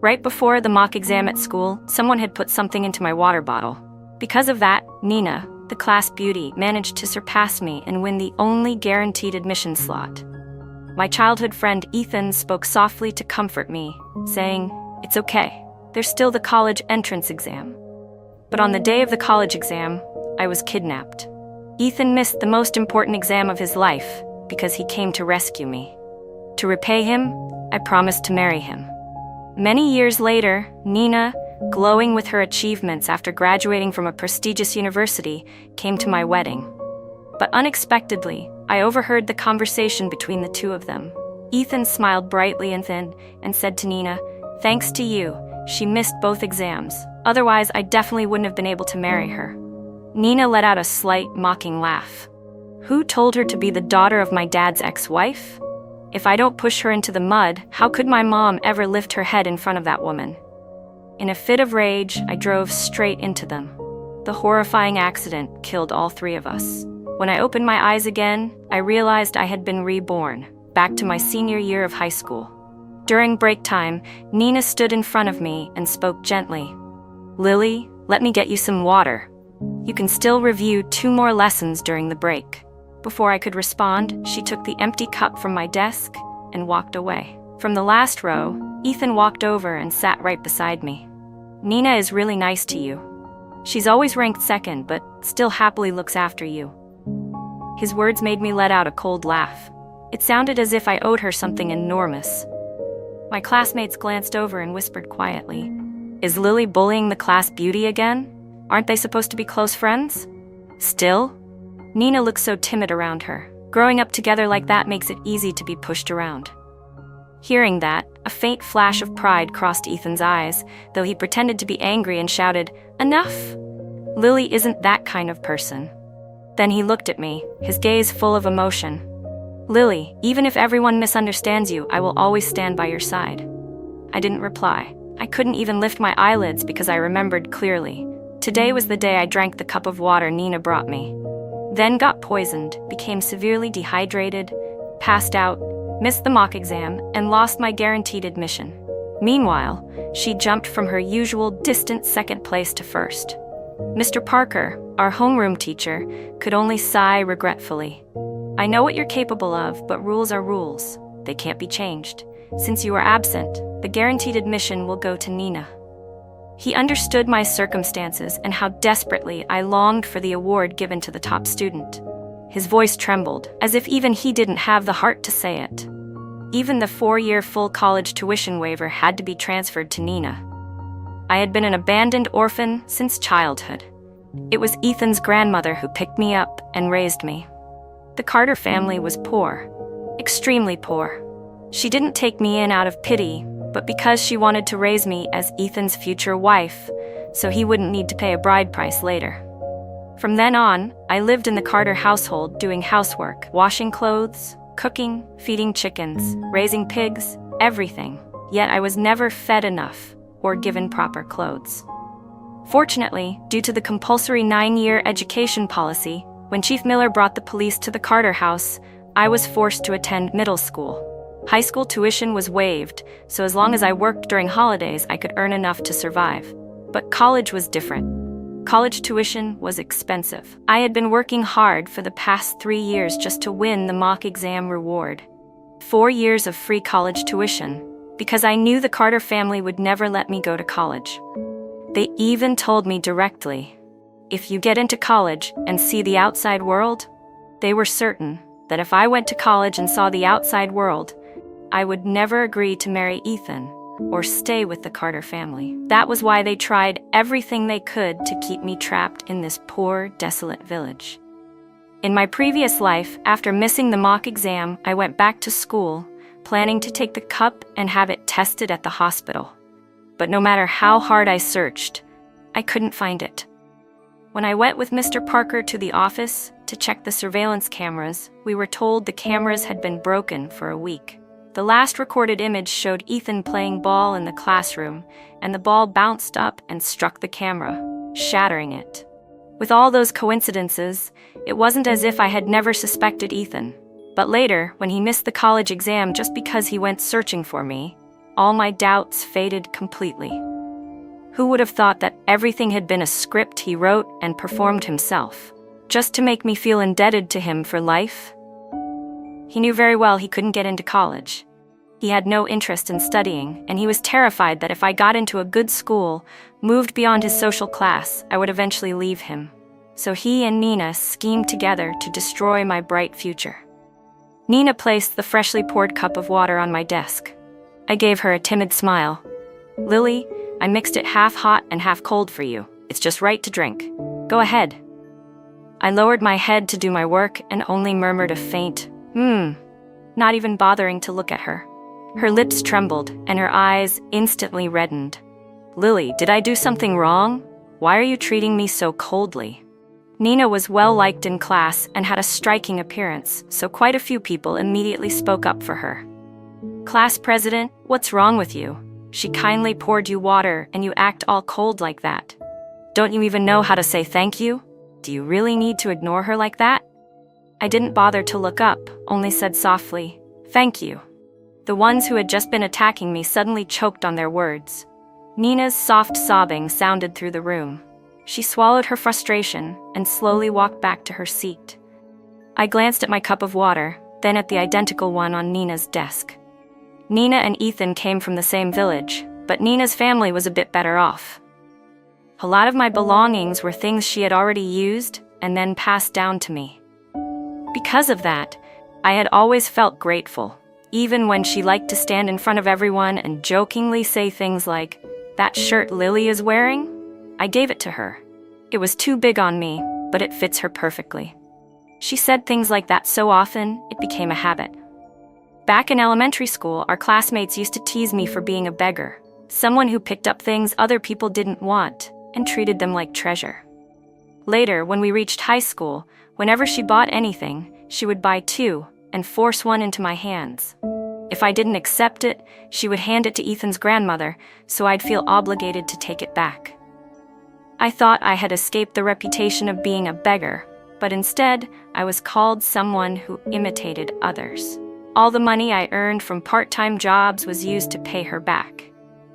Right before the mock exam at school, someone had put something into my water bottle. Because of that, Nina, the class beauty, managed to surpass me and win the only guaranteed admission slot. My childhood friend Ethan spoke softly to comfort me, saying, "It's okay. There's still the college entrance exam." But on the day of the college exam, I was kidnapped. Ethan missed the most important exam of his life because he came to rescue me. To repay him, I promised to marry him. Many years later, Nina, glowing with her achievements after graduating from a prestigious university, came to my wedding. But unexpectedly, I overheard the conversation between the two of them. Ethan smiled brightly and said to Nina, "Thanks to you, she missed both exams. Otherwise, I definitely wouldn't have been able to marry her." Nina let out a slight, mocking laugh. Who told her to be the daughter of my dad's ex-wife? If I don't push her into the mud, how could my mom ever lift her head in front of that woman? In a fit of rage, I drove straight into them. The horrifying accident killed all three of us. When I opened my eyes again, I realized I had been reborn, back to my senior year of high school. During break time, Nina stood in front of me and spoke gently. "Lily, let me get you some water. You can still review 2 more lessons during the break." Before I could respond, she took the empty cup from my desk and walked away. From the last row, Ethan walked over and sat right beside me. "Nina is really nice to you. She's always ranked second, but still happily looks after you." His words made me let out a cold laugh. It sounded as if I owed her something enormous. My classmates glanced over and whispered quietly, "Is Lily bullying the class beauty again? Aren't they supposed to be close friends?" "Still?" Nina looks so timid around her. Growing up together like that makes it easy to be pushed around. Hearing that, a faint flash of pride crossed Ethan's eyes, though he pretended to be angry and shouted, "Enough! Lily isn't that kind of person." Then he looked at me, his gaze full of emotion. "Lily, even if everyone misunderstands you, I will always stand by your side." I didn't reply. I couldn't even lift my eyelids because I remembered clearly. Today was the day I drank the cup of water Nina brought me. Then got poisoned, became severely dehydrated, passed out, missed the mock exam, and lost my guaranteed admission. Meanwhile, she jumped from her usual distant second place to first. Mr. Parker, our homeroom teacher, could only sigh regretfully. "I know what you're capable of, but rules are rules. They can't be changed. Since you are absent, the guaranteed admission will go to Nina." He understood my circumstances and how desperately I longed for the award given to the top student. His voice trembled, as if even he didn't have the heart to say it. Even the 4-year full college tuition waiver had to be transferred to Nina. I had been an abandoned orphan since childhood. It was Ethan's grandmother who picked me up and raised me. The Carter family was poor, extremely poor. She didn't take me in out of pity, but because she wanted to raise me as Ethan's future wife, so he wouldn't need to pay a bride price later. From then on, I lived in the Carter household doing housework, washing clothes, cooking, feeding chickens, raising pigs, everything. Yet I was never fed enough or given proper clothes. Fortunately, due to the compulsory 9-year education policy, when Chief Miller brought the police to the Carter house, I was forced to attend middle school. High school tuition was waived, so as long as I worked during holidays, I could earn enough to survive. But college was different. College tuition was expensive. I had been working hard for the past 3 years just to win the mock exam reward. 4 years of free college tuition, because I knew the Carter family would never let me go to college. They even told me directly, "If you get into college and see the outside world," they were certain that if I went to college and saw the outside world, I would never agree to marry Ethan or stay with the Carter family. That was why they tried everything they could to keep me trapped in this poor, desolate village. In my previous life, after missing the mock exam, I went back to school, planning to take the cup and have it tested at the hospital. But no matter how hard I searched, I couldn't find it. When I went with Mr. Parker to the office to check the surveillance cameras, we were told the cameras had been broken for a week. The last recorded image showed Ethan playing ball in the classroom, and the ball bounced up and struck the camera, shattering it. With all those coincidences, it wasn't as if I had never suspected Ethan. But later, when he missed the college exam just because he went searching for me, all my doubts faded completely. Who would have thought that everything had been a script he wrote and performed himself, just to make me feel indebted to him for life? He knew very well he couldn't get into college. He had no interest in studying, and he was terrified that if I got into a good school, moved beyond his social class, I would eventually leave him. So he and Nina schemed together to destroy my bright future. Nina placed the freshly poured cup of water on my desk. I gave her a timid smile. "Lily, I mixed it half hot and half cold for you. It's just right to drink. Go ahead." I lowered my head to do my work and only murmured a faint, not even bothering to look at her. Her lips trembled and her eyes instantly reddened. "Lily, did I do something wrong? Why are you treating me so coldly?" Nina was well liked in class and had a striking appearance, so quite a few people immediately spoke up for her. "Class president, what's wrong with you? She kindly poured you water and you act all cold like that. Don't you even know how to say thank you? Do you really need to ignore her like that?" I didn't bother to look up, only said softly, "Thank you." The ones who had just been attacking me suddenly choked on their words. Nina's soft sobbing sounded through the room. She swallowed her frustration and slowly walked back to her seat. I glanced at my cup of water, then at the identical one on Nina's desk. Nina and Ethan came from the same village, but Nina's family was a bit better off. A lot of my belongings were things she had already used and then passed down to me. Because of that, I had always felt grateful, even when she liked to stand in front of everyone and jokingly say things like, "That shirt Lily is wearing? I gave it to her. It was too big on me, but it fits her perfectly." She said things like that so often, it became a habit. Back in elementary school, our classmates used to tease me for being a beggar, someone who picked up things other people didn't want and treated them like treasure. Later, when we reached high school, whenever she bought anything, she would buy two and force one into my hands. If I didn't accept it, she would hand it to Ethan's grandmother, so I'd feel obligated to take it back. I thought I had escaped the reputation of being a beggar, but instead, I was called someone who imitated others. All the money I earned from part-time jobs was used to pay her back.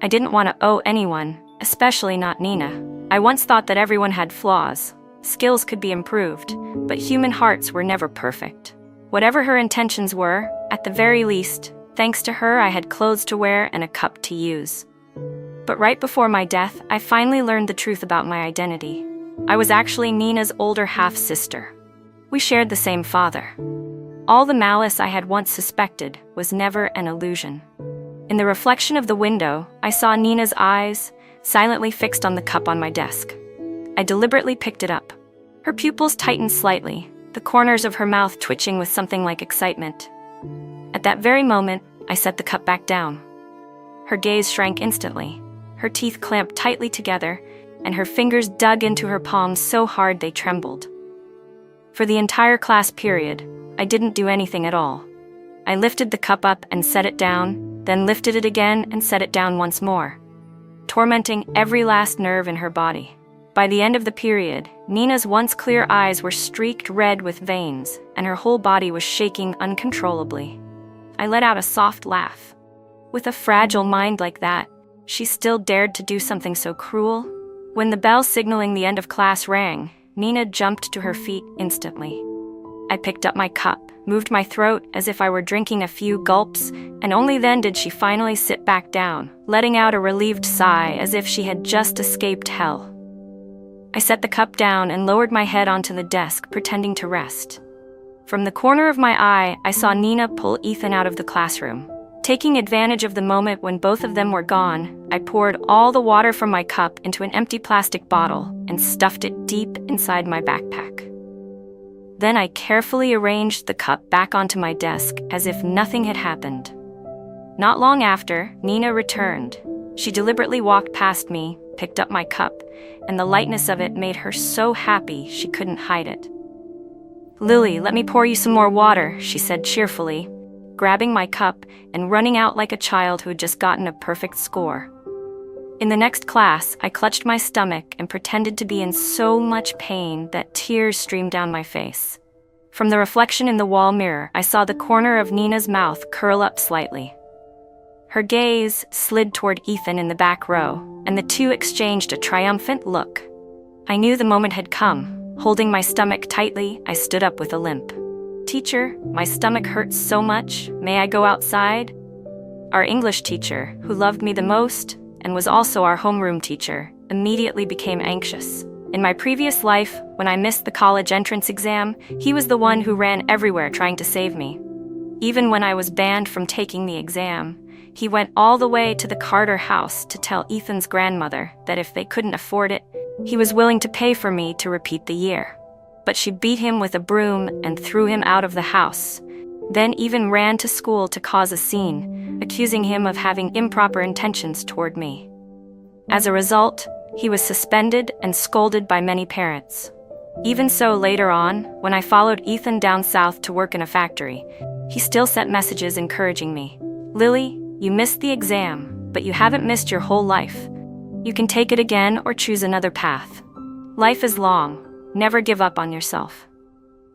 I didn't want to owe anyone, especially not Nina. I once thought that everyone had flaws. Skills could be improved, but human hearts were never perfect. Whatever her intentions were, at the very least, thanks to her, I had clothes to wear and a cup to use. But right before my death, I finally learned the truth about my identity. I was actually Nina's older half-sister. We shared the same father. All the malice I had once suspected was never an illusion. In the reflection of the window, I saw Nina's eyes, silently fixed on the cup on my desk. I deliberately picked it up. Her pupils tightened slightly, the corners of her mouth twitching with something like excitement. At that very moment, I set the cup back down. Her gaze shrank instantly. Her teeth clamped tightly together, and her fingers dug into her palms so hard they trembled. For the entire class period, I didn't do anything at all. I lifted the cup up and set it down, then lifted it again and set it down once more, tormenting every last nerve in her body. By the end of the period, Nina's once clear eyes were streaked red with veins, and her whole body was shaking uncontrollably. I let out a soft laugh. With a fragile mind like that, she still dared to do something so cruel? When the bell signaling the end of class rang, Nina jumped to her feet instantly. I picked up my cup, moved my throat as if I were drinking a few gulps, and only then did she finally sit back down, letting out a relieved sigh as if she had just escaped hell. I set the cup down and lowered my head onto the desk, pretending to rest. From the corner of my eye, I saw Nina pull Ethan out of the classroom. Taking advantage of the moment when both of them were gone, I poured all the water from my cup into an empty plastic bottle and stuffed it deep inside my backpack. Then I carefully arranged the cup back onto my desk as if nothing had happened. Not long after, Nina returned. She deliberately walked past me, picked up my cup, and the lightness of it made her so happy she couldn't hide it. "Lily, let me pour you some more water," she said cheerfully, grabbing my cup and running out like a child who had just gotten a perfect score. In the next class, I clutched my stomach and pretended to be in so much pain that tears streamed down my face. From the reflection in the wall mirror, I saw the corner of Nina's mouth curl up slightly. Her gaze slid toward Ethan in the back row, and the two exchanged a triumphant look. I knew the moment had come. Holding my stomach tightly, I stood up with a limp. "Teacher, my stomach hurts so much. May I go outside?" Our English teacher, who loved me the most, and was also our homeroom teacher, immediately became anxious. In my previous life, when I missed the college entrance exam, he was the one who ran everywhere trying to save me. Even when I was banned from taking the exam, he went all the way to the Carter house to tell Ethan's grandmother that if they couldn't afford it, he was willing to pay for me to repeat the year. But she beat him with a broom and threw him out of the house, then even ran to school to cause a scene, accusing him of having improper intentions toward me. As a result, he was suspended and scolded by many parents. Even so, later on, when I followed Ethan down south to work in a factory, he still sent messages encouraging me. "Lily, you missed the exam, but you haven't missed your whole life. You can take it again or choose another path. Life is long. Never give up on yourself."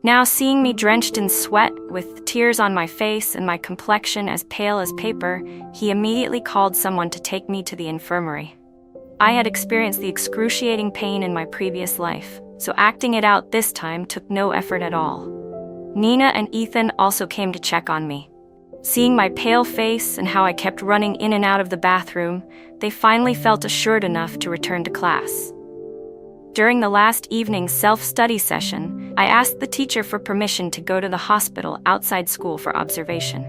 Now, seeing me drenched in sweat, with tears on my face and my complexion as pale as paper, he immediately called someone to take me to the infirmary. I had experienced the excruciating pain in my previous life, so acting it out this time took no effort at all. Nina and Ethan also came to check on me. Seeing my pale face and how I kept running in and out of the bathroom, they finally felt assured enough to return to class. During the last evening's self-study session, I asked the teacher for permission to go to the hospital outside school for observation.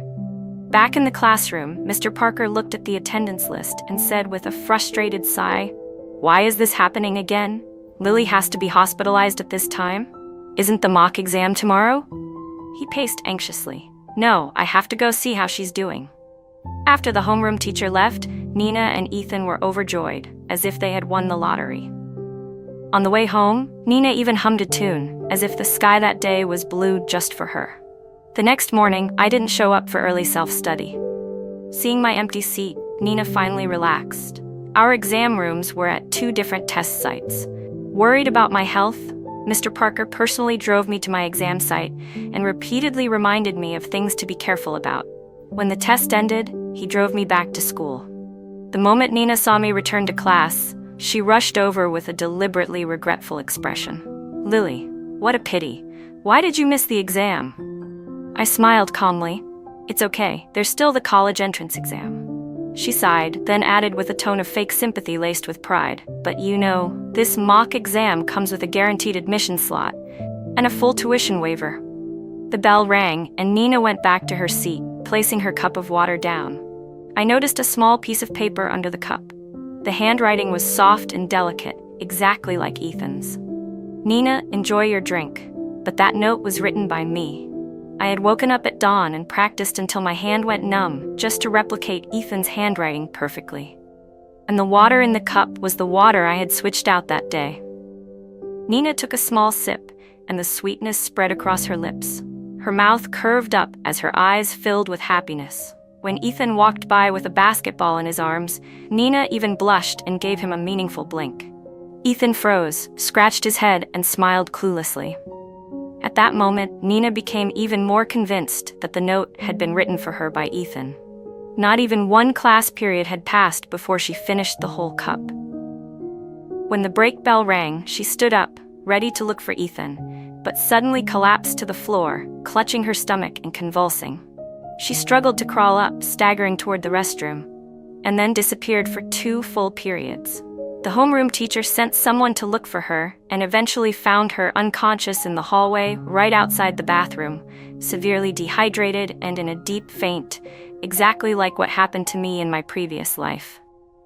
Back in the classroom, Mr. Parker looked at the attendance list and said with a frustrated sigh, "Why is this happening again? Lily has to be hospitalized at this time? Isn't the mock exam tomorrow?" He paced anxiously. "No, I have to go see how she's doing." After the homeroom teacher left, Nina and Ethan were overjoyed, as if they had won the lottery. On the way home, Nina even hummed a tune, as if the sky that day was blue just for her. The next morning, I didn't show up for early self-study. Seeing my empty seat, Nina finally relaxed. Our exam rooms were at 2 different test sites. Worried about my health, Mr. Parker personally drove me to my exam site and repeatedly reminded me of things to be careful about. When the test ended, he drove me back to school. The moment Nina saw me return to class, she rushed over with a deliberately regretful expression. "Lily, what a pity. Why did you miss the exam?" I smiled calmly. "It's okay, there's still the college entrance exam." She sighed, then added with a tone of fake sympathy laced with pride, "But you know, this mock exam comes with a guaranteed admission slot and a full tuition waiver." The bell rang, and Nina went back to her seat, placing her cup of water down. I noticed a small piece of paper under the cup. The handwriting was soft and delicate, exactly like Ethan's. "Nina, enjoy your drink." But that note was written by me. I had woken up at dawn and practiced until my hand went numb, just to replicate Ethan's handwriting perfectly. And the water in the cup was the water I had switched out that day. Nina took a small sip, and the sweetness spread across her lips. Her mouth curved up as her eyes filled with happiness. When Ethan walked by with a basketball in his arms, Nina even blushed and gave him a meaningful blink. Ethan froze, scratched his head, and smiled cluelessly. At that moment, Nina became even more convinced that the note had been written for her by Ethan. Not even one class period had passed before she finished the whole cup. When the break bell rang, she stood up, ready to look for Ethan, but suddenly collapsed to the floor, clutching her stomach and convulsing. She struggled to crawl up, staggering toward the restroom, and then disappeared for 2 full periods. The homeroom teacher sent someone to look for her and eventually found her unconscious in the hallway right outside the bathroom, severely dehydrated and in a deep faint, exactly like what happened to me in my previous life.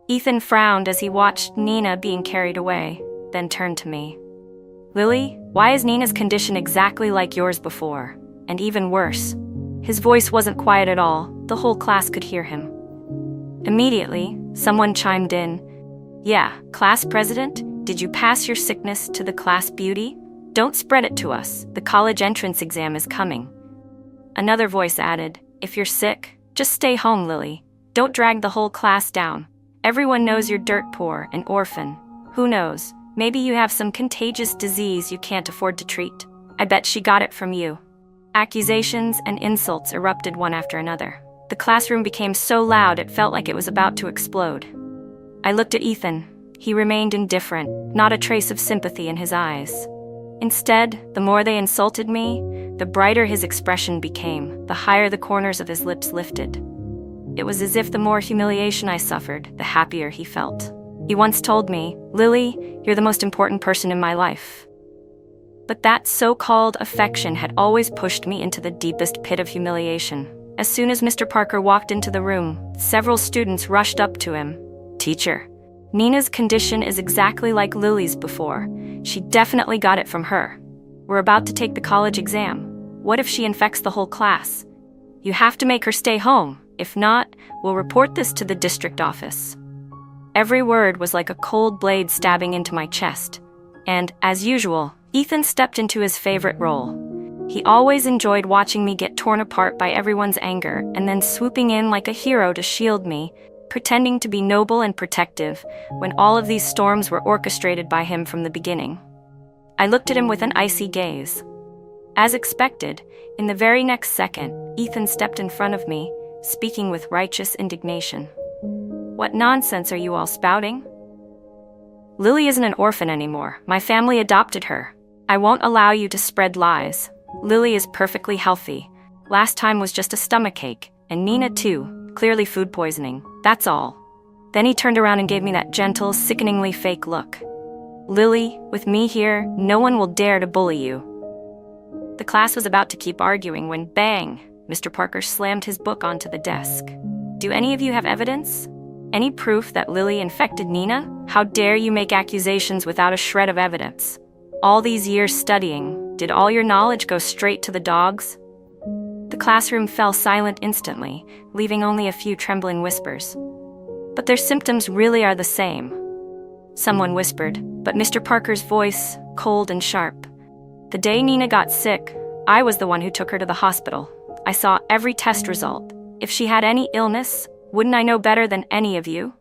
Ethan frowned as he watched Nina being carried away, then turned to me. "Lily, why is Nina's condition exactly like yours before? And even worse." His voice wasn't quiet at all, the whole class could hear him. Immediately, someone chimed in. "Yeah, class president, did you pass your sickness to the class beauty? Don't spread it to us, the college entrance exam is coming." Another voice added, "If you're sick, just stay home, Lily. Don't drag the whole class down. Everyone knows you're dirt poor and orphan. Who knows, maybe you have some contagious disease you can't afford to treat. I bet she got it from you." Accusations and insults erupted one after another. The classroom became so loud it felt like it was about to explode. I looked at Ethan. He remained indifferent, not a trace of sympathy in his eyes. Instead, the more they insulted me, the brighter his expression became, the higher the corners of his lips lifted. It was as if the more humiliation I suffered, the happier he felt. He once told me, "Lily, you're the most important person in my life." But that so-called affection had always pushed me into the deepest pit of humiliation. As soon as Mr. Parker walked into the room, several students rushed up to him. "Teacher, Nina's condition is exactly like Lily's before. She definitely got it from her. We're about to take the college exam. What if she infects the whole class? You have to make her stay home. If not, we'll report this to the district office." Every word was like a cold blade stabbing into my chest. And, as usual, Ethan stepped into his favorite role. He always enjoyed watching me get torn apart by everyone's anger and then swooping in like a hero to shield me, pretending to be noble and protective when all of these storms were orchestrated by him from the beginning. I looked at him with an icy gaze. As expected, in the very next second, Ethan stepped in front of me, speaking with righteous indignation. "What nonsense are you all spouting? Lily isn't an orphan anymore. My family adopted her. I won't allow you to spread lies. Lily is perfectly healthy. Last time was just a stomachache, and Nina too, clearly food poisoning. That's all." Then he turned around and gave me that gentle, sickeningly fake look. "Lily, with me here, no one will dare to bully you." The class was about to keep arguing when, bang, Mr. Parker slammed his book onto the desk. "Do any of you have evidence? Any proof that Lily infected Nina? How dare you make accusations without a shred of evidence? All these years studying, did all your knowledge go straight to the dogs?" The classroom fell silent instantly, leaving only a few trembling whispers. "But their symptoms really are the same," someone whispered, but Mr. Parker's voice, cold and sharp. "The day Nina got sick, I was the one who took her to the hospital. I saw every test result. If she had any illness, wouldn't I know better than any of you?"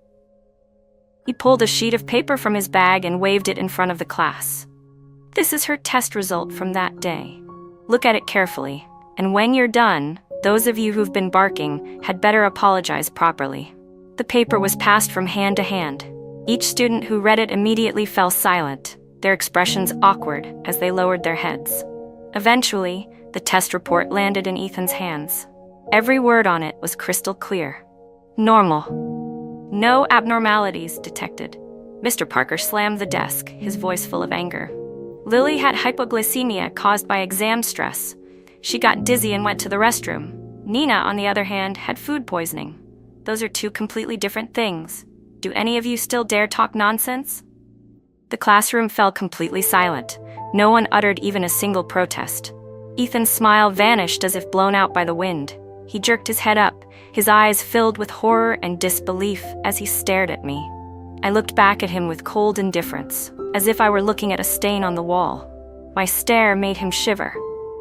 He pulled a sheet of paper from his bag and waved it in front of the class. "This is her test result from that day. Look at it carefully, and when you're done, those of you who've been barking had better apologize properly." The paper was passed from hand to hand. Each student who read it immediately fell silent, their expressions awkward as they lowered their heads. Eventually, the test report landed in Ethan's hands. Every word on it was crystal clear. Normal. No abnormalities detected. Mr. Parker slammed the desk, his voice full of anger. "Lily had hypoglycemia caused by exam stress. She got dizzy and went to the restroom. Nina, on the other hand, had food poisoning. Those are two completely different things. Do any of you still dare talk nonsense?" The classroom fell completely silent. No one uttered even a single protest. Ethan's smile vanished as if blown out by the wind. He jerked his head up, his eyes filled with horror and disbelief as he stared at me. I looked back at him with cold indifference, as if I were looking at a stain on the wall. My stare made him shiver.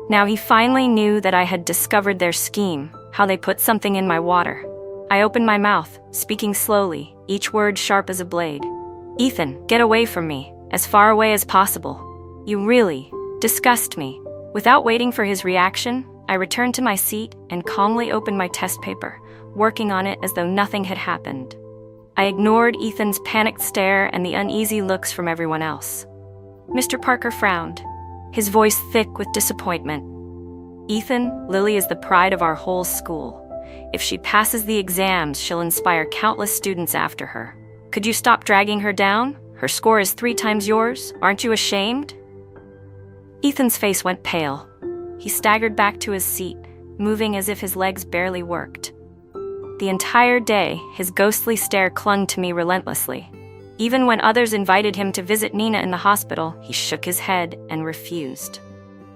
Now he finally knew that I had discovered their scheme, how they put something in my water. I opened my mouth, speaking slowly, each word sharp as a blade. "Ethan, get away from me, as far away as possible. You really disgust me." Without waiting for his reaction, I returned to my seat and calmly opened my test paper, working on it as though nothing had happened. I ignored Ethan's panicked stare and the uneasy looks from everyone else. Mr. Parker frowned, his voice thick with disappointment. "Ethan, Lily is the pride of our whole school. If she passes the exams, she'll inspire countless students after her. Could you stop dragging her down? Her score is 3 times yours. Aren't you ashamed?" Ethan's face went pale. He staggered back to his seat, moving as if his legs barely worked. The entire day, his ghostly stare clung to me relentlessly. Even when others invited him to visit Nina in the hospital, he shook his head and refused.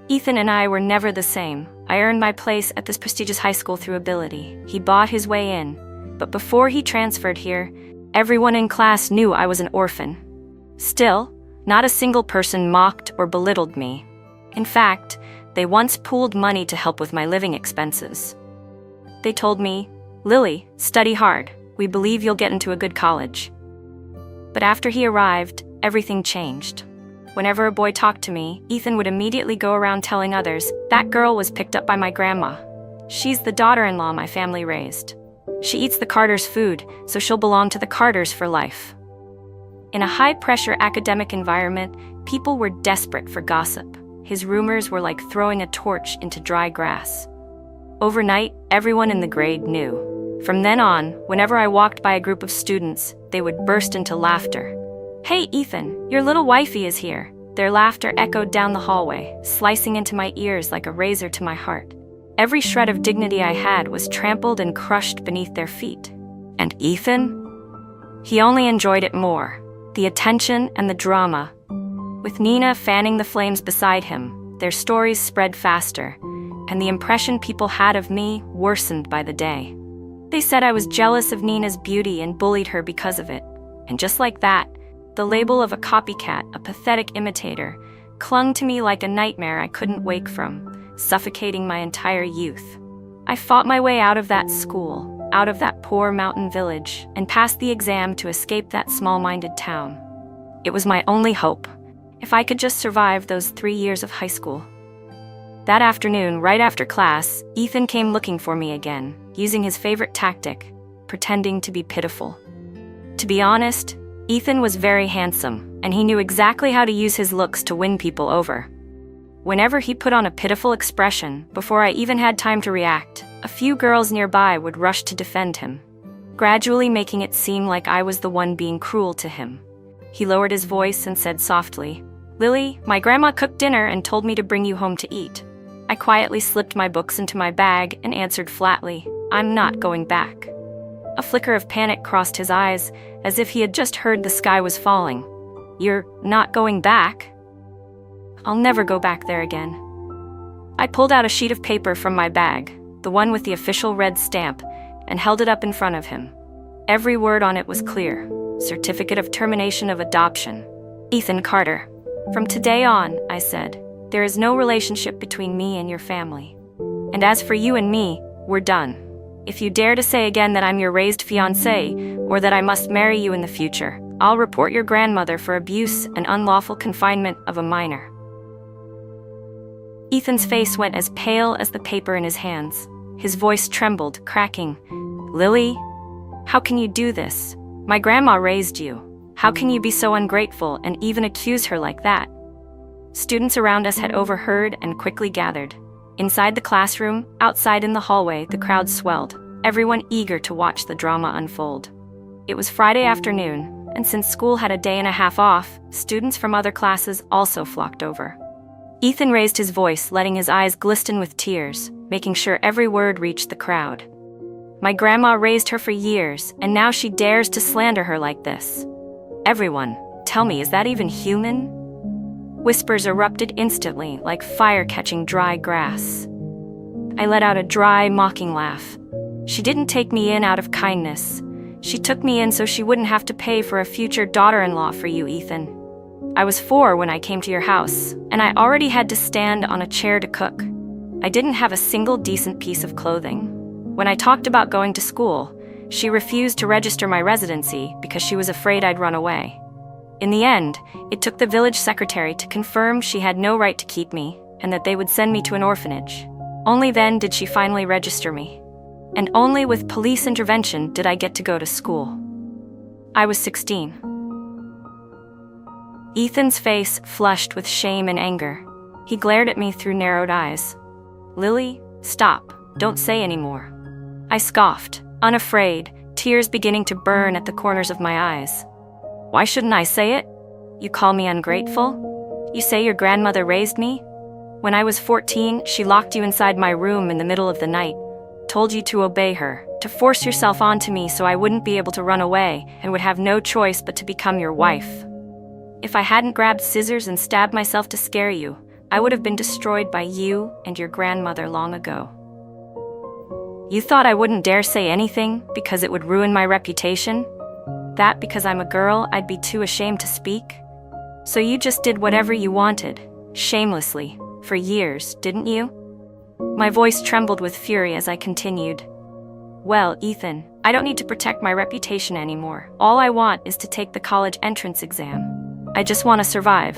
Ethan and I were never the same. I earned my place at this prestigious high school through ability. He bought his way in, but before he transferred here, everyone in class knew I was an orphan. Still, not a single person mocked or belittled me. In fact, they once pooled money to help with my living expenses. They told me, "Lily, study hard. We believe you'll get into a good college." But after he arrived, everything changed. Whenever a boy talked to me, Ethan would immediately go around telling others, "That girl was picked up by my grandma." She's the daughter-in-law my family raised. She eats the Carters' food, so she'll belong to the Carters for life. In a high-pressure academic environment, people were desperate for gossip. His rumors were like throwing a torch into dry grass. Overnight, everyone in the grade knew. From then on, whenever I walked by a group of students, they would burst into laughter. "Hey, Ethan, your little wifey is here." Their laughter echoed down the hallway, slicing into my ears like a razor to my heart. Every shred of dignity I had was trampled and crushed beneath their feet. And Ethan? He only enjoyed it more. The attention and the drama. With Nina fanning the flames beside him, their stories spread faster, and the impression people had of me worsened by the day. They said I was jealous of Nina's beauty and bullied her because of it. And just like that, the label of a copycat, a pathetic imitator, clung to me like a nightmare I couldn't wake from, suffocating my entire youth. I fought my way out of that school, out of that poor mountain village, and passed the exam to escape that small-minded town. It was my only hope, if I could just survive those 3 years of high school. That afternoon, right after class, Ethan came looking for me again, using his favorite tactic, pretending to be pitiful. To be honest, Ethan was very handsome, and he knew exactly how to use his looks to win people over. Whenever he put on a pitiful expression, before I even had time to react, a few girls nearby would rush to defend him, gradually making it seem like I was the one being cruel to him. He lowered his voice and said softly, "Lily, my grandma cooked dinner and told me to bring you home to eat." I quietly slipped my books into my bag and answered flatly, "I'm not going back." A flicker of panic crossed his eyes, as if he had just heard the sky was falling. "You're not going back?" "I'll never go back there again." I pulled out a sheet of paper from my bag, the one with the official red stamp, and held it up in front of him. Every word on it was clear. Certificate of termination of adoption. Ethan Carter. "From today on," I said, "there is no relationship between me and your family. And as for you and me, we're done. If you dare to say again that I'm your raised fiancé, or that I must marry you in the future, I'll report your grandmother for abuse and unlawful confinement of a minor." Ethan's face went as pale as the paper in his hands. His voice trembled, cracking. "Lily, how can you do this? My grandma raised you. How can you be so ungrateful and even accuse her like that?" Students around us had overheard and quickly gathered. Inside the classroom, outside in the hallway, the crowd swelled, everyone eager to watch the drama unfold. It was Friday afternoon, and since school had a day and a half off, students from other classes also flocked over. Ethan raised his voice, letting his eyes glisten with tears, making sure every word reached the crowd. "My grandma raised her for years, and now she dares to slander her like this. Everyone, tell me, is that even human?" Whispers erupted instantly, like fire catching dry grass. I let out a dry, mocking laugh. "She didn't take me in out of kindness. She took me in so she wouldn't have to pay for a future daughter-in-law for you, Ethan. I was 4 when I came to your house, and I already had to stand on a chair to cook. I didn't have a single decent piece of clothing. When I talked about going to school, she refused to register my residency because she was afraid I'd run away. In the end, it took the village secretary to confirm she had no right to keep me and that they would send me to an orphanage. Only then did she finally register me. And only with police intervention did I get to go to school. I was 16. Ethan's face flushed with shame and anger. He glared at me through narrowed eyes. "Lily, stop. Don't say any more." I scoffed, unafraid, tears beginning to burn at the corners of my eyes. "Why shouldn't I say it? You call me ungrateful? You say your grandmother raised me? When I was 14, she locked you inside my room in the middle of the night, told you to obey her, to force yourself onto me so I wouldn't be able to run away and would have no choice but to become your wife. If I hadn't grabbed scissors and stabbed myself to scare you, I would have been destroyed by you and your grandmother long ago. You thought I wouldn't dare say anything because it would ruin my reputation? That because I'm a girl, I'd be too ashamed to speak? So you just did whatever you wanted, shamelessly, for years, didn't you?" My voice trembled with fury as I continued. "Well, Ethan, I don't need to protect my reputation anymore. All I want is to take the college entrance exam. I just want to survive.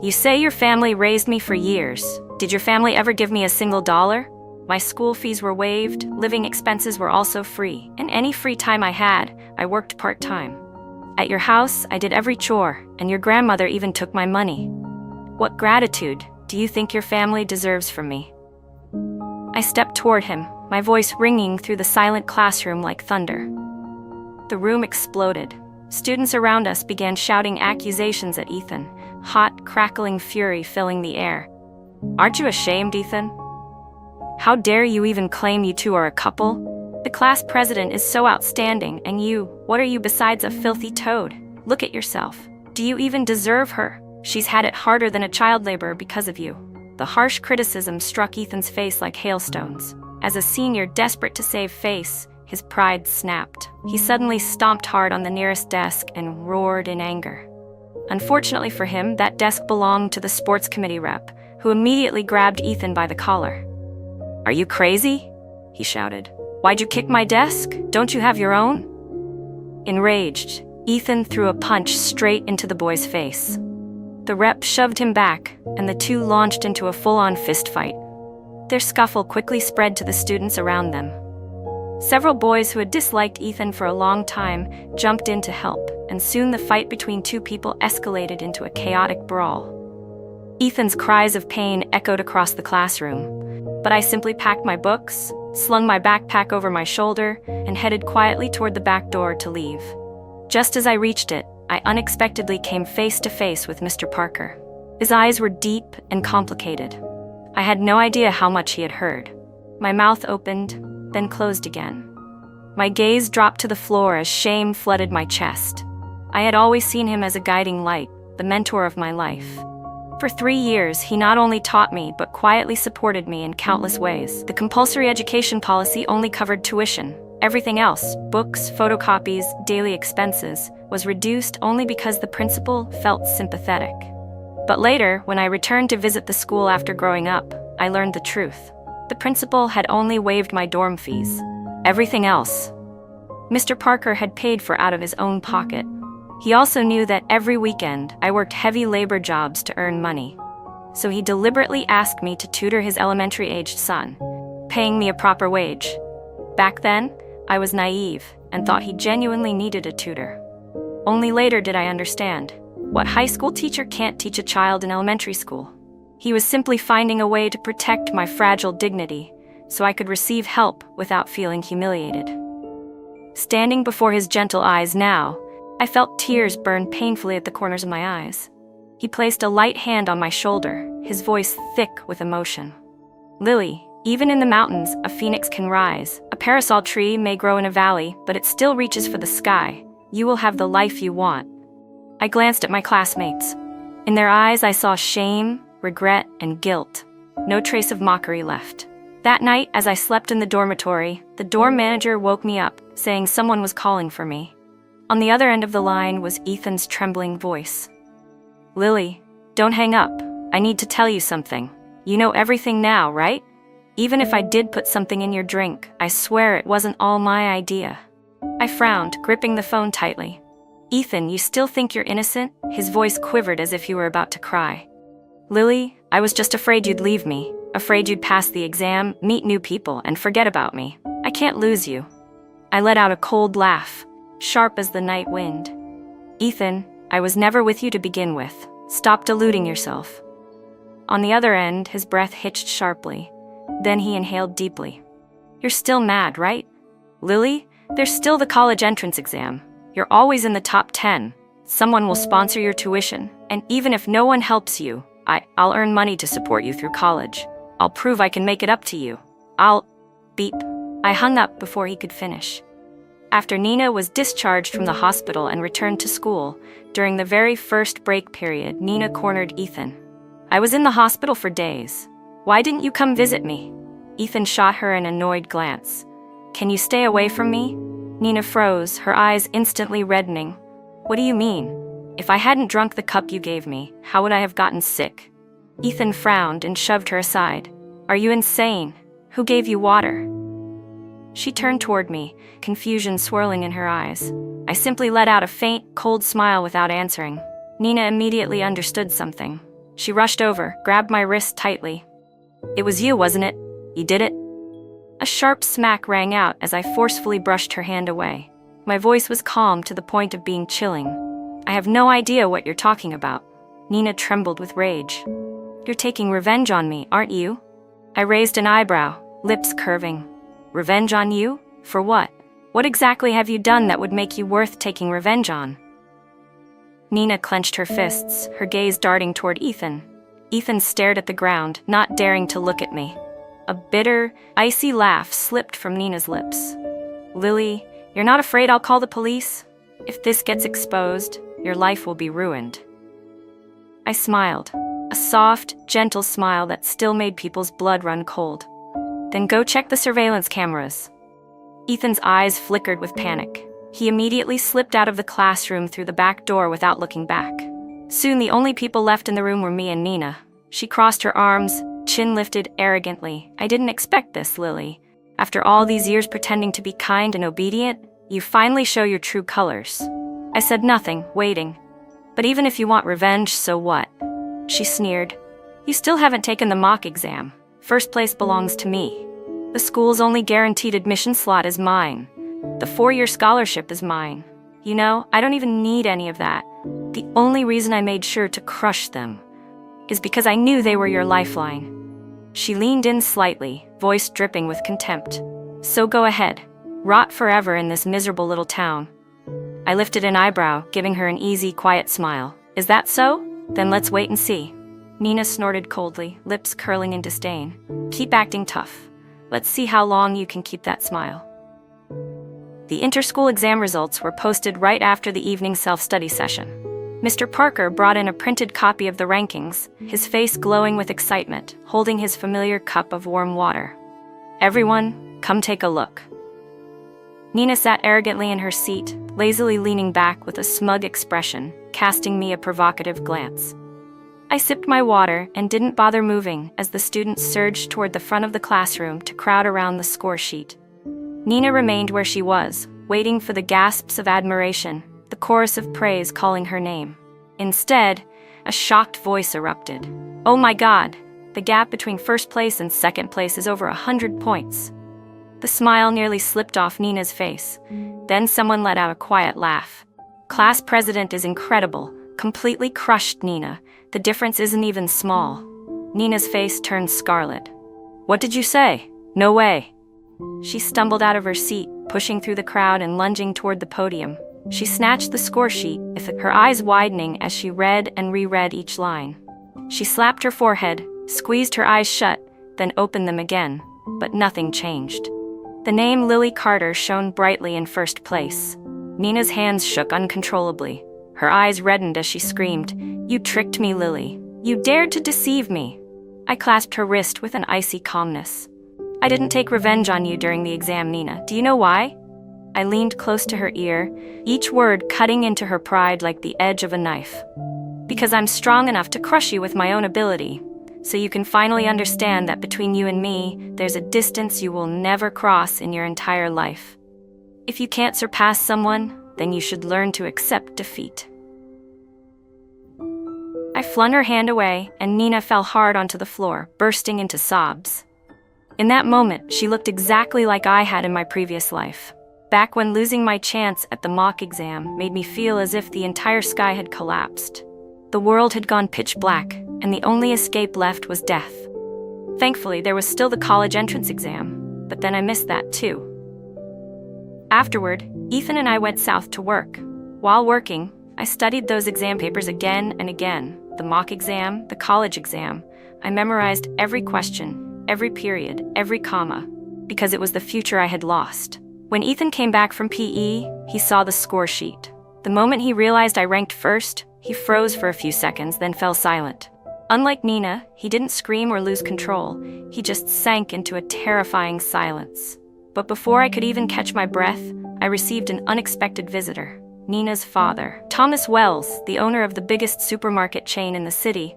You say your family raised me for years. Did your family ever give me a single dollar? My school fees were waived, living expenses were also free, and any free time I had, I worked part-time. At your house, I did every chore, and your grandmother even took my money. What gratitude do you think your family deserves from me? I stepped toward him, my voice ringing through the silent classroom like thunder. The room exploded. Students around us began shouting accusations at Ethan, hot, crackling fury filling the air. Aren't you ashamed, Ethan? How dare you even claim you two are a couple? The class president is so outstanding, and you, what are you besides a filthy toad? Look at yourself. Do you even deserve her? She's had it harder than a child laborer because of you. The harsh criticism struck Ethan's face like hailstones. As a senior desperate to save face, his pride snapped. He suddenly stomped hard on the nearest desk and roared in anger. Unfortunately for him, that desk belonged to the sports committee rep, who immediately grabbed Ethan by the collar. Are you crazy? He shouted. Why'd you kick my desk? Don't you have your own? Enraged, Ethan threw a punch straight into the boy's face. The rep shoved him back, and the two launched into a full-on fistfight. Their scuffle quickly spread to the students around them. Several boys who had disliked Ethan for a long time jumped in to help, and soon the fight between two people escalated into a chaotic brawl. Ethan's cries of pain echoed across the classroom, but I simply packed my books, slung my backpack over my shoulder, and headed quietly toward the back door to leave. Just as I reached it, I unexpectedly came face to face with Mr. Parker. His eyes were deep and complicated. I had no idea how much he had heard. My mouth opened, then closed again. My gaze dropped to the floor as shame flooded my chest. I had always seen him as a guiding light, the mentor of my life. For 3 years, he not only taught me, but quietly supported me in countless ways. The compulsory education policy only covered tuition. Everything else, books, photocopies, daily expenses, was reduced only because the principal felt sympathetic. But later, when I returned to visit the school after growing up, I learned the truth. The principal had only waived my dorm fees. Everything else, Mr. Parker had paid for out of his own pocket. He also knew that every weekend I worked heavy labor jobs to earn money. So he deliberately asked me to tutor his elementary-aged son, paying me a proper wage. Back then, I was naive and thought he genuinely needed a tutor. Only later did I understand what high school teacher can't teach a child in elementary school. He was simply finding a way to protect my fragile dignity so I could receive help without feeling humiliated. Standing before his gentle eyes now, I felt tears burn painfully at the corners of my eyes. He placed a light hand on my shoulder, his voice thick with emotion. Lily, even in the mountains, a phoenix can rise. A parasol tree may grow in a valley, but it still reaches for the sky. You will have the life you want. I glanced at my classmates. In their eyes, I saw shame, regret, and guilt. No trace of mockery left. That night, as I slept in the dormitory, the dorm manager woke me up, saying someone was calling for me. On the other end of the line was Ethan's trembling voice. Lily, don't hang up. I need to tell you something. You know everything now, right? Even if I did put something in your drink, I swear it wasn't all my idea. I frowned, gripping the phone tightly. Ethan, you still think you're innocent? His voice quivered as if he were about to cry. Lily, I was just afraid you'd leave me, afraid you'd pass the exam, meet new people, and forget about me. I can't lose you. I let out a cold laugh, sharp as the night wind. Ethan, I was never with you to begin with. Stop deluding yourself. On the other end, his breath hitched sharply. Then he inhaled deeply. You're still mad, right? Lily, there's still the college entrance exam. You're always in the top 10. Someone will sponsor your tuition, and even if no one helps you, I'll earn money to support you through college. I'll prove I can make it up to you. Beep. I hung up before he could finish. After Nina was discharged from the hospital and returned to school, during the very first break period, Nina cornered Ethan. I was in the hospital for days. Why didn't you come visit me? Ethan shot her an annoyed glance. Can you stay away from me? Nina froze, her eyes instantly reddening. What do you mean? If I hadn't drunk the cup you gave me, how would I have gotten sick? Ethan frowned and shoved her aside. Are you insane? Who gave you water? She turned toward me, confusion swirling in her eyes. I simply let out a faint, cold smile without answering. Nina immediately understood something. She rushed over, grabbed my wrist tightly. It was you, wasn't it? You did it? A sharp smack rang out as I forcefully brushed her hand away. My voice was calm to the point of being chilling. "I have no idea what you're talking about." Nina trembled with rage. "You're taking revenge on me, aren't you?" I raised an eyebrow, lips curving. "Revenge on you? For what? What exactly have you done that would make you worth taking revenge on?" Nina clenched her fists, her gaze darting toward Ethan. Ethan stared at the ground, not daring to look at me. A bitter, icy laugh slipped from Nina's lips. "Lily, you're not afraid I'll call the police? If this gets exposed, your life will be ruined." I smiled, a soft, gentle smile that still made people's blood run cold. "Then go check the surveillance cameras." Ethan's eyes flickered with panic. He immediately slipped out of the classroom through the back door without looking back. Soon the only people left in the room were me and Nina. She crossed her arms, chin lifted arrogantly. "I didn't expect this, Lily. After all these years pretending to be kind and obedient, you finally show your true colors." I said nothing, waiting. "But even if you want revenge, so what?" She sneered. "You still haven't taken the mock exam. First place belongs to me. The school's only guaranteed admission slot is mine. The 4-year scholarship is mine. You know, I don't even need any of that. The only reason I made sure to crush them is because I knew they were your lifeline." She leaned in slightly, voice dripping with contempt. "So go ahead. Rot forever in this miserable little town." I lifted an eyebrow, giving her an easy, quiet smile. "Is that so? Then let's wait and see." Nina snorted coldly, lips curling in disdain. "Keep acting tough. Let's see how long you can keep that smile." The inter-school exam results were posted right after the evening self-study session. Mr. Parker brought in a printed copy of the rankings, his face glowing with excitement, holding his familiar cup of warm water. "Everyone, come take a look." Nina sat arrogantly in her seat, lazily leaning back with a smug expression, casting me a provocative glance. I sipped my water and didn't bother moving as the students surged toward the front of the classroom to crowd around the score sheet. Nina remained where she was, waiting for the gasps of admiration, the chorus of praise calling her name. Instead, a shocked voice erupted. "Oh my God! The gap between first place and second place is over 100 points." The smile nearly slipped off Nina's face. Then someone let out a quiet laugh. "Class president is incredible, completely crushed Nina. The difference isn't even small." Nina's face turned scarlet. "What did you say? No way." She stumbled out of her seat, pushing through the crowd and lunging toward the podium. She snatched the score sheet, her eyes widening as she read and reread each line. She slapped her forehead, squeezed her eyes shut, then opened them again, but nothing changed. The name Lily Carter shone brightly in first place. Nina's hands shook uncontrollably. Her eyes reddened as she screamed, "You tricked me, Lily. You dared to deceive me." I clasped her wrist with an icy calmness. "I didn't take revenge on you during the exam, Nina. Do you know why?" I leaned close to her ear, each word cutting into her pride like the edge of a knife. "Because I'm strong enough to crush you with my own ability, so you can finally understand that between you and me, there's a distance you will never cross in your entire life. If you can't surpass someone, then you should learn to accept defeat." I flung her hand away, and Nina fell hard onto the floor, bursting into sobs. In that moment, she looked exactly like I had in my previous life. Back when losing my chance at the mock exam made me feel as if the entire sky had collapsed. The world had gone pitch black, and the only escape left was death. Thankfully, there was still the college entrance exam, but then I missed that too. Afterward, Ethan and I went south to work. While working, I studied those exam papers again and again. The mock exam, the college exam. I memorized every question, every period, every comma, because it was the future I had lost. When Ethan came back from PE, he saw the score sheet. The moment he realized I ranked first, he froze for a few seconds, then fell silent. Unlike Nina, he didn't scream or lose control. He just sank into a terrifying silence. But before I could even catch my breath, I received an unexpected visitor. Nina's father, Thomas Wells, the owner of the biggest supermarket chain in the city,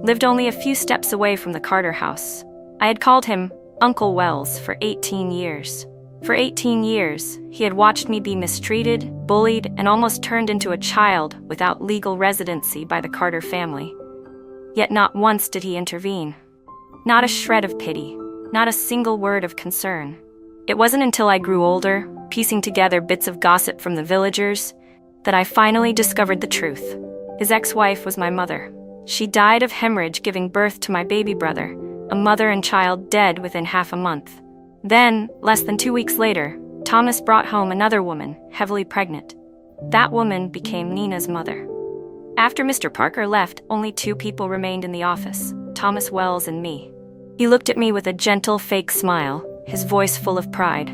lived only a few steps away from the Carter house. I had called him Uncle Wells for 18 years. For 18 years, he had watched me be mistreated, bullied, and almost turned into a child without legal residency by the Carter family. Yet not once did he intervene. Not a shred of pity, not a single word of concern. It wasn't until I grew older, piecing together bits of gossip from the villagers, that I finally discovered the truth. His ex-wife was my mother. She died of hemorrhage giving birth to my baby brother, a mother and child dead within half a month. Then, less than 2 weeks later, Thomas brought home another woman, heavily pregnant. That woman became Nina's mother. After Mr. Parker left, only 2 people remained in the office, Thomas Wells and me. He looked at me with a gentle, fake smile, his voice full of pride.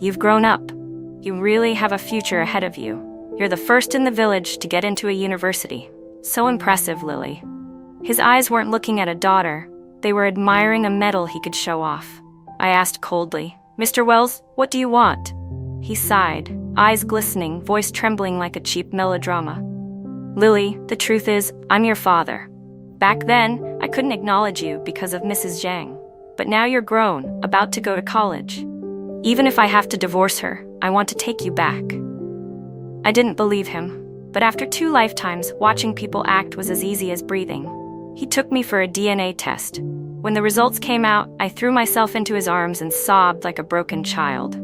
"You've grown up. You really have a future ahead of you. You're the first in the village to get into a university. So impressive, Lily." His eyes weren't looking at a daughter. They were admiring a medal he could show off. I asked coldly, "Mr. Wells, what do you want?" He sighed, eyes glistening, voice trembling like a cheap melodrama. "Lily, the truth is, I'm your father. Back then, I couldn't acknowledge you because of Mrs. Zhang. But now you're grown, about to go to college. Even if I have to divorce her, I want to take you back." I didn't believe him, but after 2 lifetimes, watching people act was as easy as breathing. He took me for a DNA test. When the results came out, I threw myself into his arms and sobbed like a broken child.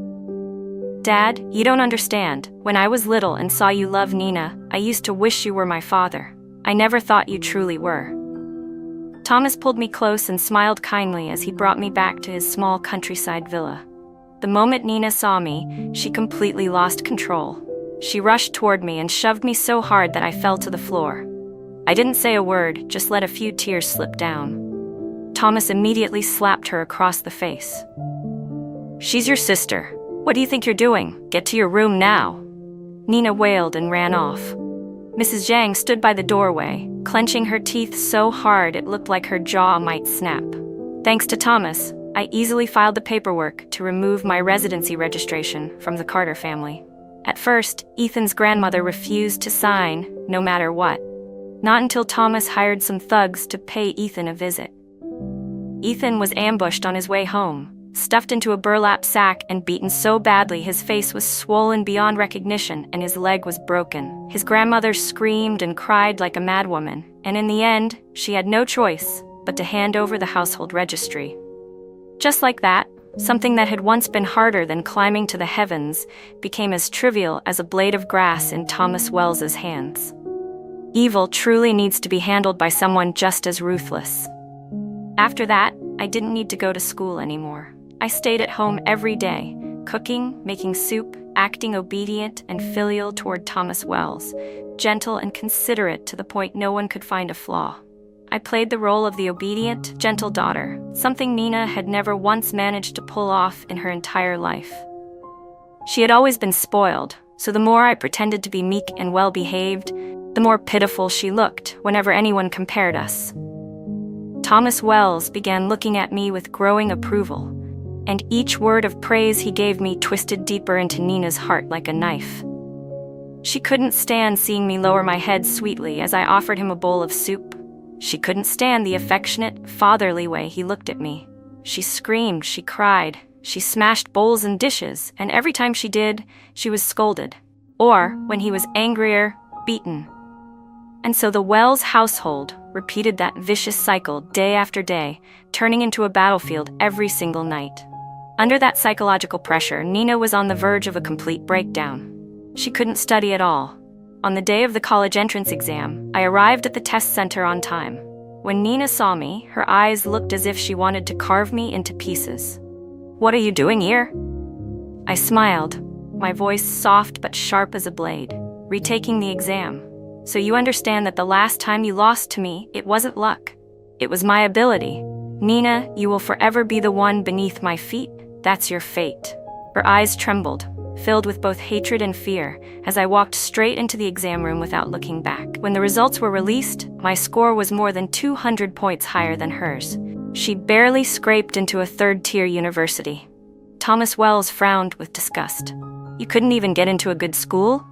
"Dad, you don't understand. When I was little and saw you love Nina, I used to wish you were my father. I never thought you truly were." Thomas pulled me close and smiled kindly as he brought me back to his small countryside villa. The moment Nina saw me, she completely lost control. She rushed toward me and shoved me so hard that I fell to the floor. I didn't say a word, just let a few tears slip down. Thomas immediately slapped her across the face. "She's your sister. What do you think you're doing? Get to your room now." Nina wailed and ran off. Mrs. Zhang stood by the doorway, clenching her teeth so hard it looked like her jaw might snap. Thanks to Thomas, I easily filed the paperwork to remove my residency registration from the Carter family. At first, Ethan's grandmother refused to sign, no matter what. Not until Thomas hired some thugs to pay Ethan a visit. Ethan was ambushed on his way home, stuffed into a burlap sack and beaten so badly his face was swollen beyond recognition and his leg was broken. His grandmother screamed and cried like a madwoman, and in the end, she had no choice but to hand over the household registry. Just like that, something that had once been harder than climbing to the heavens became as trivial as a blade of grass in Thomas Wells's hands. Evil truly needs to be handled by someone just as ruthless. After that, I didn't need to go to school anymore. I stayed at home every day, cooking, making soup, acting obedient and filial toward Thomas Wells, gentle and considerate to the point no one could find a flaw. I played the role of the obedient, gentle daughter, something Nina had never once managed to pull off in her entire life. She had always been spoiled, so the more I pretended to be meek and well-behaved, the more pitiful she looked whenever anyone compared us. Thomas Wells began looking at me with growing approval, and each word of praise he gave me twisted deeper into Nina's heart like a knife. She couldn't stand seeing me lower my head sweetly as I offered him a bowl of soup. She couldn't stand the affectionate, fatherly way he looked at me. She screamed, she cried, she smashed bowls and dishes, and every time she did, she was scolded. Or, when he was angrier, beaten. And so the Wells household repeated that vicious cycle day after day, turning into a battlefield every single night. Under that psychological pressure, Nina was on the verge of a complete breakdown. She couldn't study at all. On the day of the college entrance exam, I arrived at the test center on time. When Nina saw me, her eyes looked as if she wanted to carve me into pieces. "What are you doing here?" I smiled, my voice soft but sharp as a blade. "Retaking the exam. So you understand that the last time you lost to me, it wasn't luck. It was my ability. Nina, you will forever be the one beneath my feet. That's your fate." Her eyes trembled, filled with both hatred and fear, as I walked straight into the exam room without looking back. When the results were released, my score was more than 200 points higher than hers. She barely scraped into a third-tier university. Thomas Wells frowned with disgust. "You couldn't even get into a good school?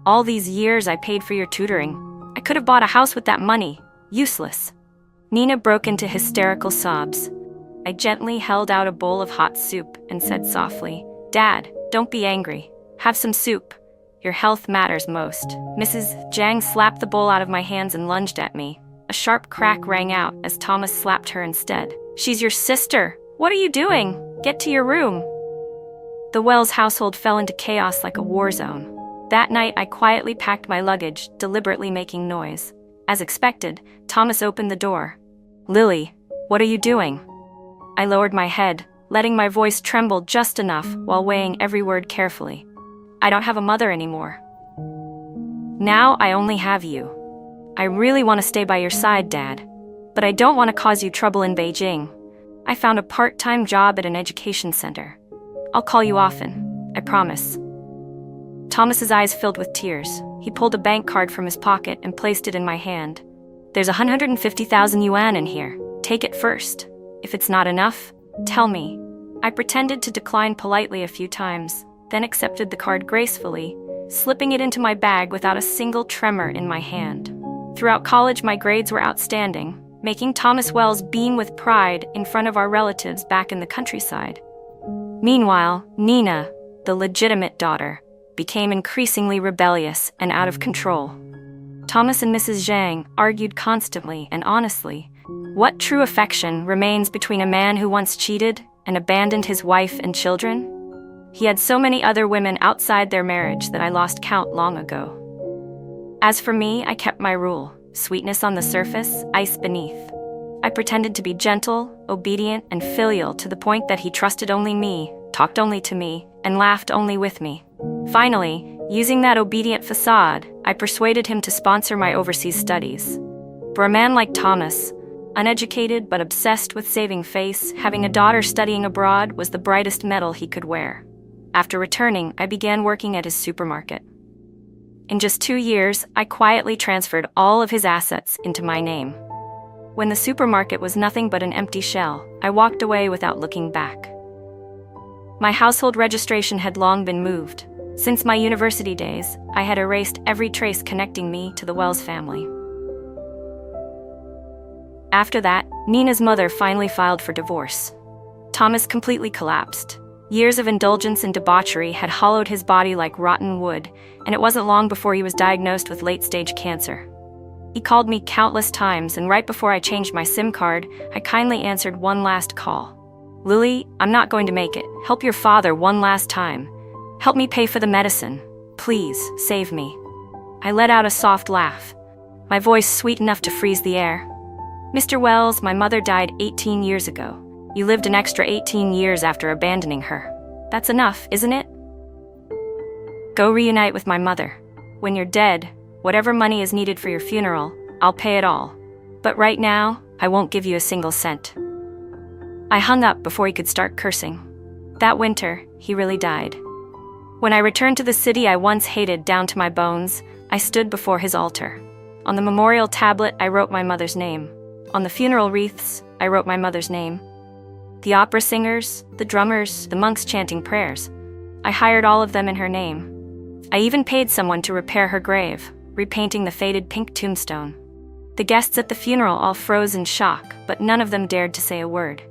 All these years I paid for your tutoring. I could have bought a house with that money. Useless." Nina broke into hysterical sobs. I gently held out a bowl of hot soup and said softly, "Dad, don't be angry. Have some soup. Your health matters most." Mrs. Zhang slapped the bowl out of my hands and lunged at me. A sharp crack rang out as Thomas slapped her instead. "She's your sister. What are you doing? Get to your room." The Wells household fell into chaos like a war zone. That night, I quietly packed my luggage, deliberately making noise. As expected, Thomas opened the door. "Lily, what are you doing?" I lowered my head, letting my voice tremble just enough while weighing every word carefully. "I don't have a mother anymore. Now I only have you. I really want to stay by your side, Dad. But I don't want to cause you trouble in Beijing. I found a part-time job at an education center. I'll call you often, I promise." Thomas's eyes filled with tears. He pulled a bank card from his pocket and placed it in my hand. "There's 150,000 yuan in here. Take it first. If it's not enough, tell me." I pretended to decline politely a few times, then accepted the card gracefully, slipping it into my bag without a single tremor in my hand. Throughout college, my grades were outstanding, making Thomas Wells beam with pride in front of our relatives back in the countryside. Meanwhile, Nina, the legitimate daughter, became increasingly rebellious and out of control. Thomas and Mrs. Zhang argued constantly and honestly. What true affection remains between a man who once cheated and abandoned his wife and children? He had so many other women outside their marriage that I lost count long ago. As for me, I kept my rule: sweetness on the surface, ice beneath. I pretended to be gentle, obedient, and filial to the point that he trusted only me, talked only to me, and laughed only with me. Finally, using that obedient facade, I persuaded him to sponsor my overseas studies. For a man like Thomas, uneducated but obsessed with saving face, having a daughter studying abroad was the brightest medal he could wear. After returning, I began working at his supermarket. In just 2 years, I quietly transferred all of his assets into my name. When the supermarket was nothing but an empty shell, I walked away without looking back. My household registration had long been moved. Since my university days, I had erased every trace connecting me to the Wells family. After that, Nina's mother finally filed for divorce. Thomas completely collapsed. Years of indulgence and debauchery had hollowed his body like rotten wood, and it wasn't long before he was diagnosed with late-stage cancer. He called me countless times, and right before I changed my SIM card, I kindly answered one last call. "Lily, I'm not going to make it. Help your father one last time. Help me pay for the medicine. Please, save me." I let out a soft laugh, my voice sweet enough to freeze the air. "Mr. Wells, my mother died 18 years ago. You lived an extra 18 years after abandoning her. That's enough, isn't it? Go reunite with my mother. When you're dead, whatever money is needed for your funeral, I'll pay it all. But right now, I won't give you a single cent." I hung up before he could start cursing. That winter, he really died. When I returned to the city I once hated down to my bones, I stood before his altar. On the memorial tablet, I wrote my mother's name. On the funeral wreaths, I wrote my mother's name. The opera singers, the drummers, the monks chanting prayers. I hired all of them in her name. I even paid someone to repair her grave, repainting the faded pink tombstone. The guests at the funeral all froze in shock, but none of them dared to say a word.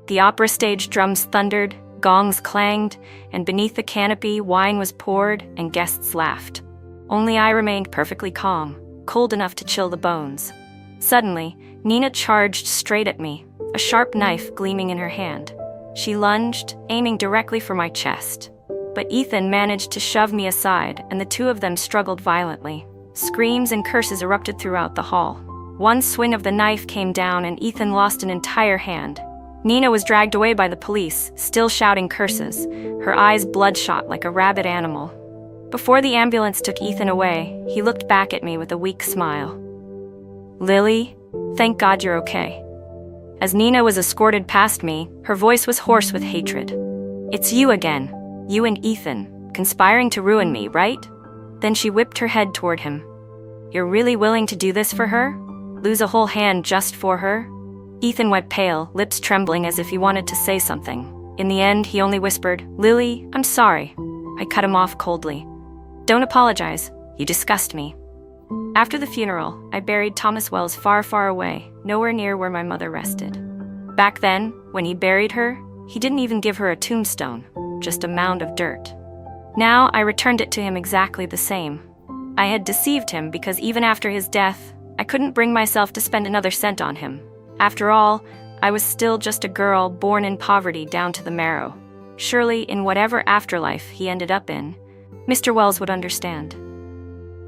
The opera stage drums thundered, gongs clanged, and beneath the canopy wine was poured and guests laughed. Only I remained perfectly calm, cold enough to chill the bones. Suddenly, Nina charged straight at me, a sharp knife gleaming in her hand. She lunged, aiming directly for my chest. But Ethan managed to shove me aside, and the two of them struggled violently. Screams and curses erupted throughout the hall. One swing of the knife came down and Ethan lost an entire hand. Nina was dragged away by the police, still shouting curses, her eyes bloodshot like a rabid animal. Before the ambulance took Ethan away, he looked back at me with a weak smile. "Lily, thank God you're okay." As Nina was escorted past me, her voice was hoarse with hatred. "It's you again. You and Ethan, conspiring to ruin me, right?" Then she whipped her head toward him. "You're really willing to do this for her? Lose a whole hand just for her?" Ethan went pale, lips trembling as if he wanted to say something. In the end, he only whispered, "Lily, I'm sorry." I cut him off coldly. "Don't apologize. You disgust me." After the funeral, I buried Thomas Wells far, far away, nowhere near where my mother rested. Back then, when he buried her, he didn't even give her a tombstone, just a mound of dirt. Now, I returned it to him exactly the same. I had deceived him because even after his death, I couldn't bring myself to spend another cent on him. After all, I was still just a girl born in poverty down to the marrow. Surely, in whatever afterlife he ended up in, Mr. Wells would understand.